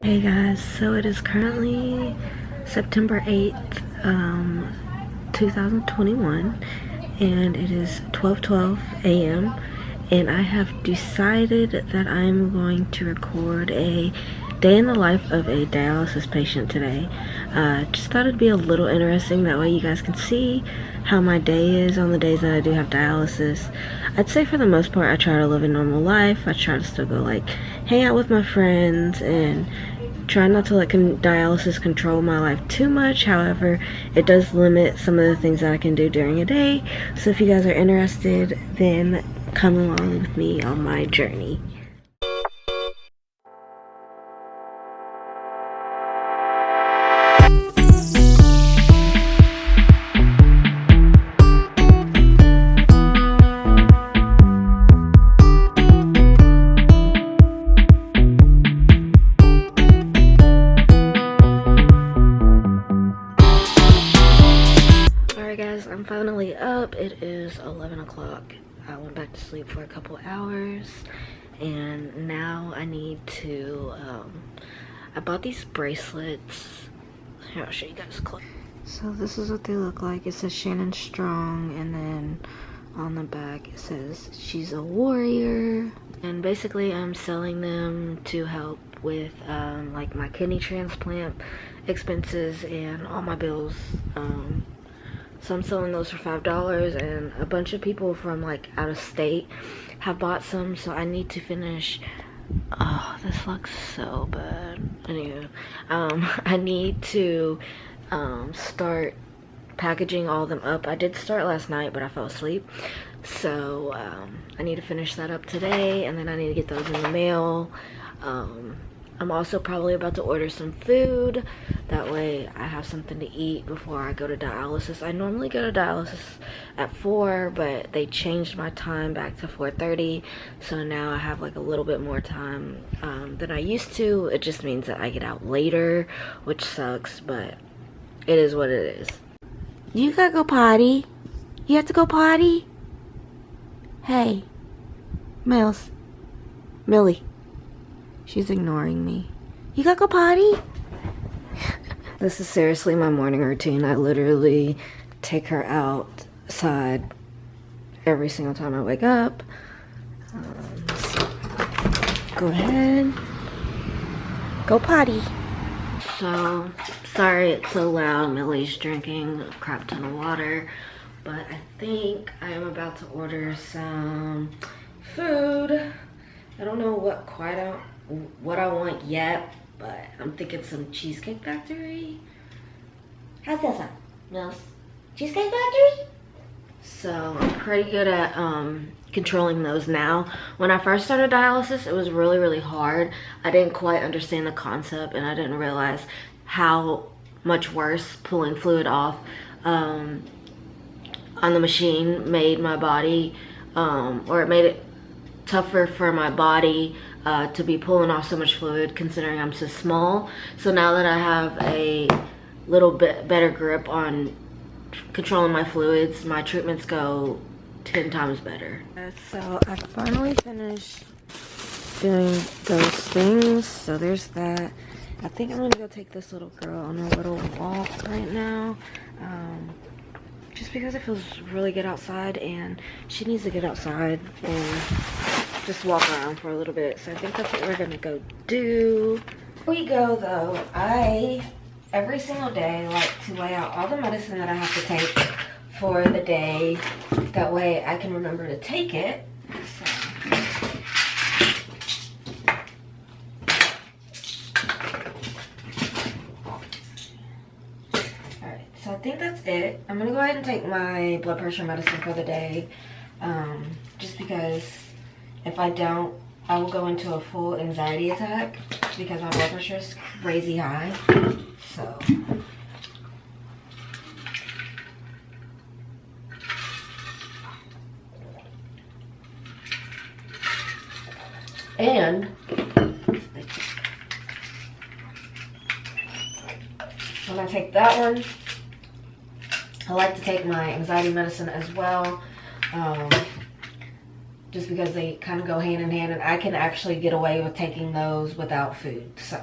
Hey guys, so it is currently September 8th, 2021, and it is 12:12 a.m. and I have decided that I'm going to record a day in the life of a dialysis patient today. Just thought it'd be a little interesting, that way you guys can see how my day is on the days that I do have dialysis. I'd say for the most part I try to live a normal life. I try to still go like hang out with my friends and try not to let dialysis control my life too much. However, it does limit some of the things that I can do during a day. So if you guys are interested, then come along with me on my journey. I'm finally up. It is 11 o'clock. I went back to sleep for a couple hours and now I need to I bought these bracelets. Here, I'll show you guys close. So this is what they look like. It says Shannon Strong, and then on the back it says she's a warrior. And basically I'm selling them to help with like my kidney transplant expenses and all my bills. So I'm selling those for $5, and a bunch of people from like out of state have bought some, so I need to finish. Oh, this looks so bad. Anyway, I need to start packaging all of them up. I did start last night, but I fell asleep. So I need to finish that up today, and then I need to get those in the mail. I'm also probably about to order some food. That way I have something to eat before I go to dialysis. I normally go to dialysis at 4, but they changed my time back to 4:30. So now I have like a little bit more time than I used to. It just means that I get out later, which sucks, but it is what it is. You gotta go potty. You have to go potty? Hey, Mills. Millie. She's ignoring me. You gotta go potty? This is seriously my morning routine. I literally take her outside every single time I wake up. So go ahead. Go potty. So, sorry it's so loud. Millie's drinking a crap ton of water. But I think I am about to order some food. I don't know what I want yet, but I'm thinking some Cheesecake Factory. How's that sound, Mills? Cheesecake Factory? So I'm pretty good at controlling those now. When I first started dialysis, it was really, really hard. I didn't quite understand the concept, and I didn't realize how much worse pulling fluid off on the machine made my body, or it made it tougher for my body to be pulling off so much fluid, considering I'm so small. So now that I have a little bit better grip on controlling my fluids, my treatments go 10 times better. So I finally finished doing those things. So there's that. I think I'm gonna go take this little girl on a little walk right now. Just because it feels really good outside, and she needs to get outside and just walk around for a little bit. So I think that's what we're gonna go do. Before we go though, I every single day like to lay out all the medicine that I have to take for the day. That way I can remember to take it. So I think that's it. I'm gonna go ahead and take my blood pressure medicine for the day, just because if I don't, I will go into a full anxiety attack because my blood pressure is crazy high. So and when I take that one, I like to take my anxiety medicine as well. just because they kind of go hand in hand, and I can actually get away with taking those without food. So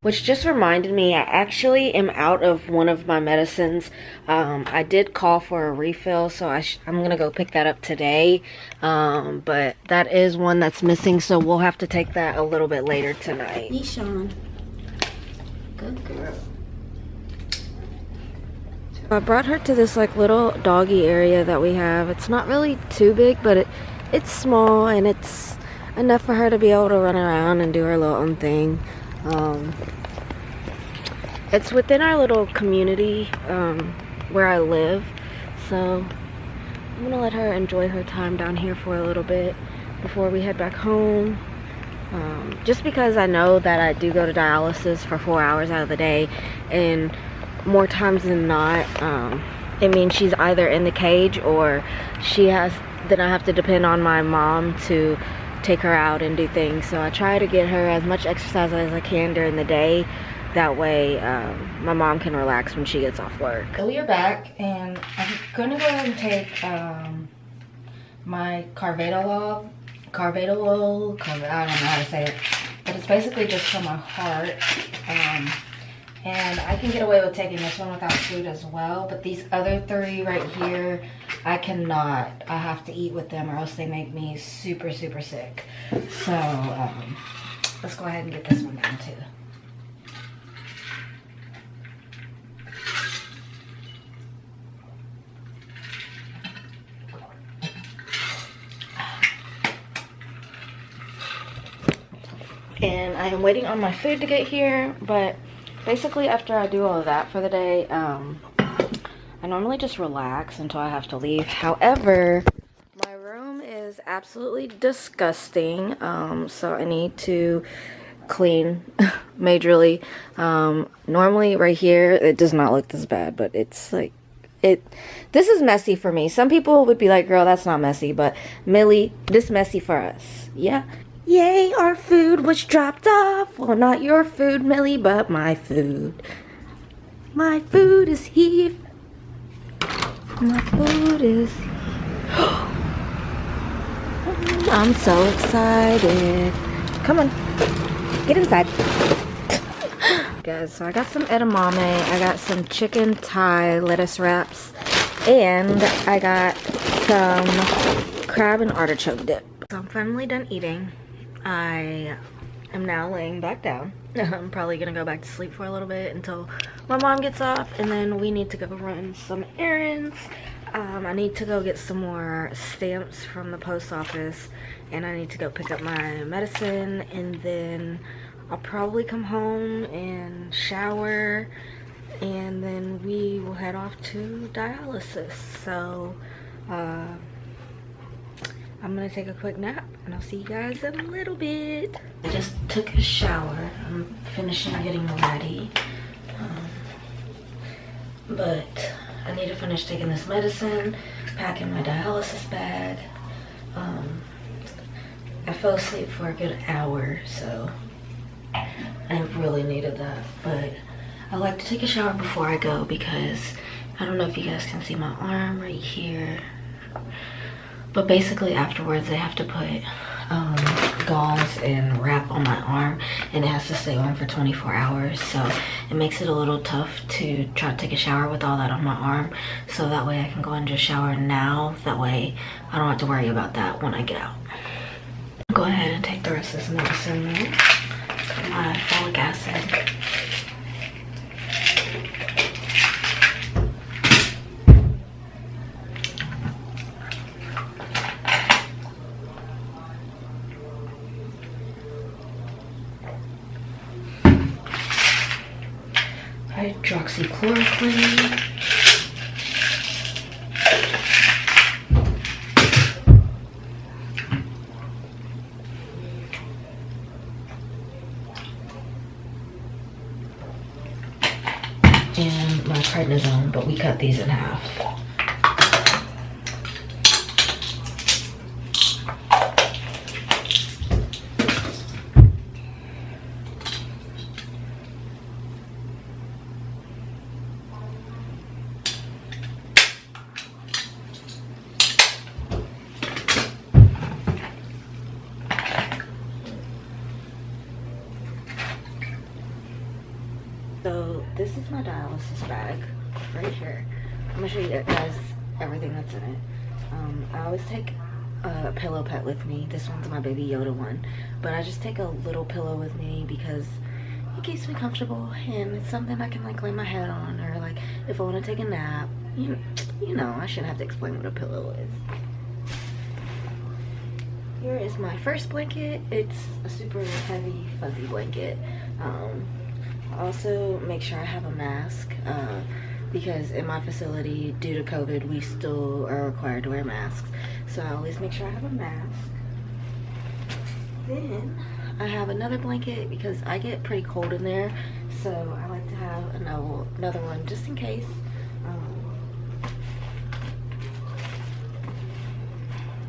Which just reminded me, I actually am out of one of my medicines. I did call for a refill, so I'm gonna go pick that up today. But that is one that's missing, so we'll have to take that a little bit later tonight. Eshawn. Good girl. I brought her to this like little doggy area that we have. It's not really too big, but it's small, and it's enough for her to be able to run around and do her little own thing. It's within our little community where I live, so I'm gonna let her enjoy her time down here for a little bit before we head back home. Just because I know that I do go to dialysis for 4 hours out of the day, and more times than not, it means she's either in the cage or then I have to depend on my mom to take her out and do things. So I try to get her as much exercise as I can during the day. That way my mom can relax when she gets off work. So we are back, and I'm gonna go ahead and take my carvedilol, I don't know how to say it, but it's basically just for my heart. And I can get away with taking this one without food as well, but these other 3 right here, I cannot. I have to eat with them or else they make me super, super sick. So let's go ahead and get this one down too. And I am waiting on my food to get here, but basically after I do all of that for the day, I normally just relax until I have to leave. However, my room is absolutely disgusting, so I need to clean majorly. Normally right here, it does not look this bad, but it's like, this is messy for me. Some people would be like, girl, that's not messy, but Millie, this messy for us. Yeah. Yay, our food was dropped off. Well, not your food, Millie, but my food. My food is here. My food is here. I'm so excited. Come on, get inside. Guys, so I got some edamame. I got some chicken Thai lettuce wraps. And I got some crab and artichoke dip. So I'm finally done eating. I am now laying back down. I'm probably gonna go back to sleep for a little bit until my mom gets off, and then we need to go run some errands. I need to go get some more stamps from the post office, and I need to go pick up my medicine, and then I'll probably come home and shower, and then we will head off to dialysis. So I'm gonna take a quick nap, and I'll see you guys in a little bit. I just took a shower. I'm finishing getting ready. But I need to finish taking this medicine, packing my dialysis bag. I fell asleep for a good hour, so I really needed that. But I like to take a shower before I go because I don't know if you guys can see my arm right here. But basically afterwards they have to put gauze and wrap on my arm, and it has to stay on for 24 hours. So it makes it a little tough to try to take a shower with all that on my arm. So that way I can go and just shower now. That way I don't have to worry about that when I get out. Go ahead and take the rest of this medicine now. My folic acid. Hydroxychloroquine. And my prednisone, but we cut these in half. this is my dialysis bag right here. I'm gonna show you guys everything that's in it. I always take a pillow pet with me. This one's my Baby Yoda one, but I just take a little pillow with me because it keeps me comfortable, and it's something I can like lay my head on, or like if I want to take a nap. You know, I shouldn't have to explain what a pillow is. Here is my first blanket. It's a super heavy, fuzzy blanket. Also make sure I have a mask because in my facility, due to COVID, we still are required to wear masks. So I always make sure I have a mask. Then I have another blanket because I get pretty cold in there. So I like to have another one just in case.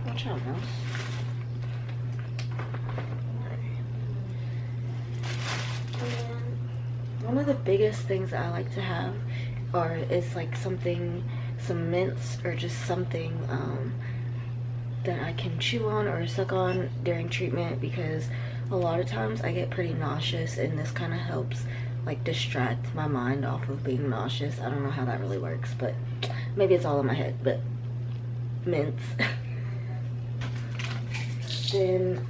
Watch out, mouse. One of the biggest things that I like to have is like some mints or just something that I can chew on or suck on during treatment, because a lot of times I get pretty nauseous, and this kind of helps like distract my mind off of being nauseous. I don't know how that really works, but maybe it's all in my head, but mints. Then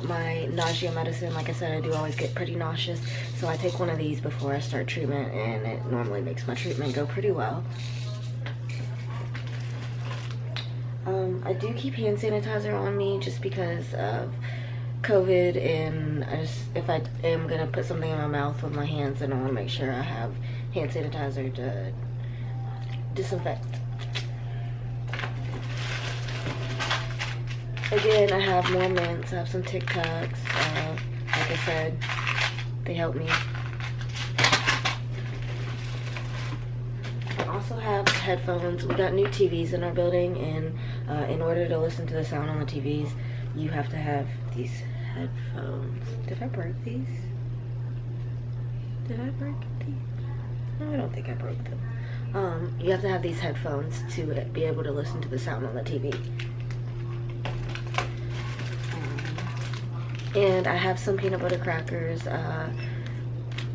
my nausea medicine, like I said, I do always get pretty nauseous, so I take one of these before I start treatment, and it normally makes my treatment go pretty well. I do keep hand sanitizer on me just because of COVID, and if I am gonna put something in my mouth with my hands, then I want to make sure I have hand sanitizer to disinfect. Again, I have more mints. I have some Tic Tacs. Like I said, they help me. I also have headphones. We got new TVs in our building, and in order to listen to the sound on the TVs, you have to have these headphones. Did I break these? Did I break these? No, I don't think I broke them. You have to have these headphones to be able to listen to the sound on the TV. And I have some peanut butter crackers.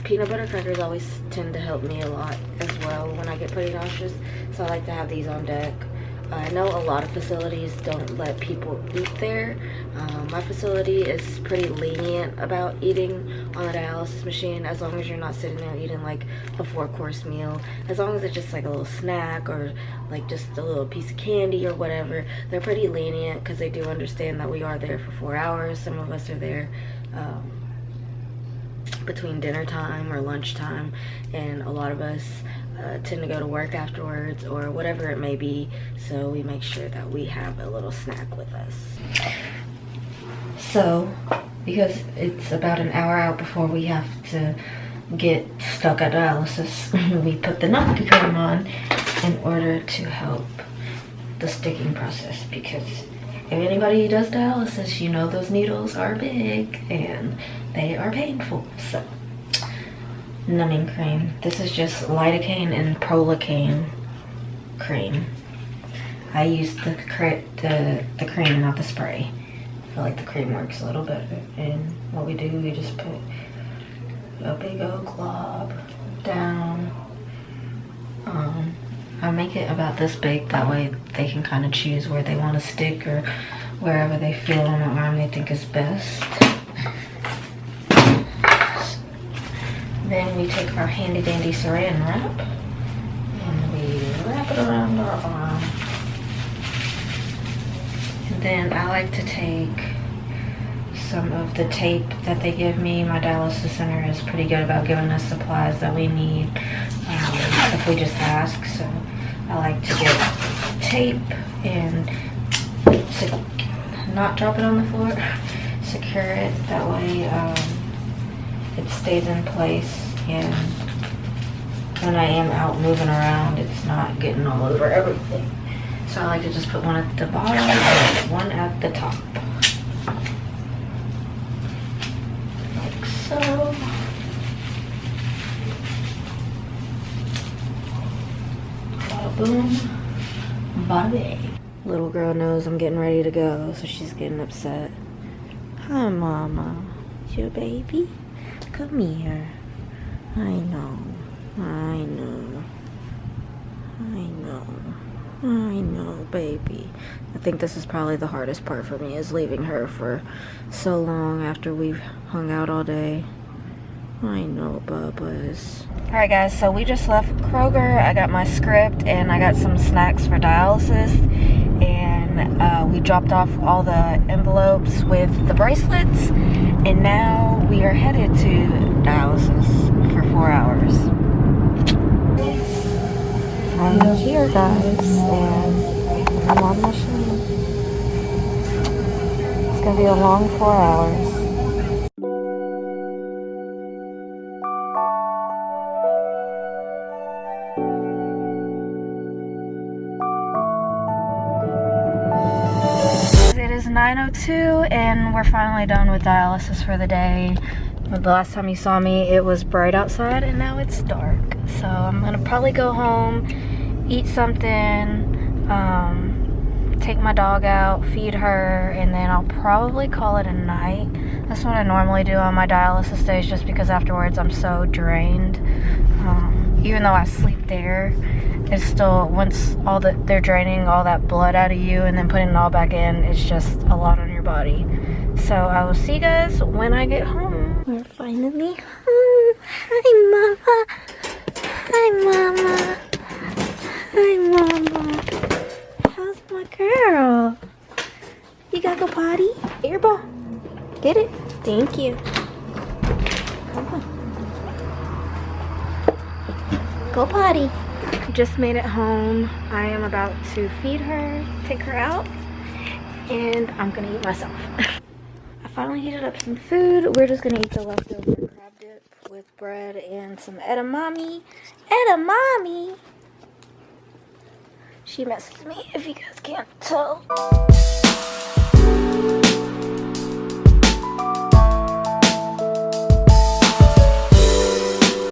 Peanut butter crackers always tend to help me a lot as well when I get pretty nauseous, so I like to have these on deck. I know a lot of facilities don't let people eat there. My facility is pretty lenient about eating on the dialysis machine, as long as you're not sitting there eating like a 4-course meal. As long as it's just like a little snack or like just a little piece of candy or whatever, they're pretty lenient because they do understand that we are there for 4 hours. Some of us are there between dinner time or lunchtime, and a lot of us tend to go to work afterwards or whatever it may be, so we make sure that we have a little snack with us. So because it's about an hour out before we have to get stuck at dialysis, we put the napkin cream on in order to help the sticking process, because if anybody does dialysis, you know those needles are big and they are painful. So, numbing cream. This is just lidocaine and prolicaine cream. I use the cream, not the spray. I feel like the cream works a little better. And what we do, we just put a big old glob down. I make it about this big, that way they can kind of choose where they want to stick or wherever they feel on the arm they think is best. Then we take our handy dandy saran wrap and we wrap it around our arm. And then I like to take some of the tape that they give me. My dialysis center is pretty good about giving us supplies that we need if we just ask. So I like to get tape and not drop it on the floor, secure it, that way it stays in place, and when I am out moving around, it's not getting all over everything. So I like to just put one at the bottom and one at the top, like so. Bada boom, bada bing. Little girl knows I'm getting ready to go, so she's getting upset. Hi, Mama. Your baby? Come here. I know. I know. I know, baby. I think this is probably the hardest part for me, is leaving her for so long after we've hung out all day. I know, Bubba's. Alright guys, so we just left Kroger. I got my script and I got some snacks for dialysis. And we dropped off all the envelopes with the bracelets. And now we are headed to dialysis for 4 hours. I'm here, guys, and I'm on the machine. It's gonna be a long 4 hours. It is 9:02 and we're finally done with dialysis for the day. The last time you saw me, it was bright outside and now it's dark. So I'm gonna probably go home, eat something, take my dog out, feed her, and then I'll probably call it a night. That's what I normally do on my dialysis days, just because afterwards I'm so drained. Even though I sleep there, it's still, once they're draining all that blood out of you and then putting it all back in, it's just a lot on your body. So I will see you guys when I get home. We're finally home. Hi, Mama. Hi, Mama. Hi, Mama. How's my girl? You gotta go potty? Get your ball. Get it. Thank you. Come on. Go potty. Just made it home. I am about to feed her, take her out, and I'm gonna eat myself. I finally heated up some food. We're just gonna eat the leftover crab dip with bread and some edamame. Edamame! She messes me, if you guys can't tell.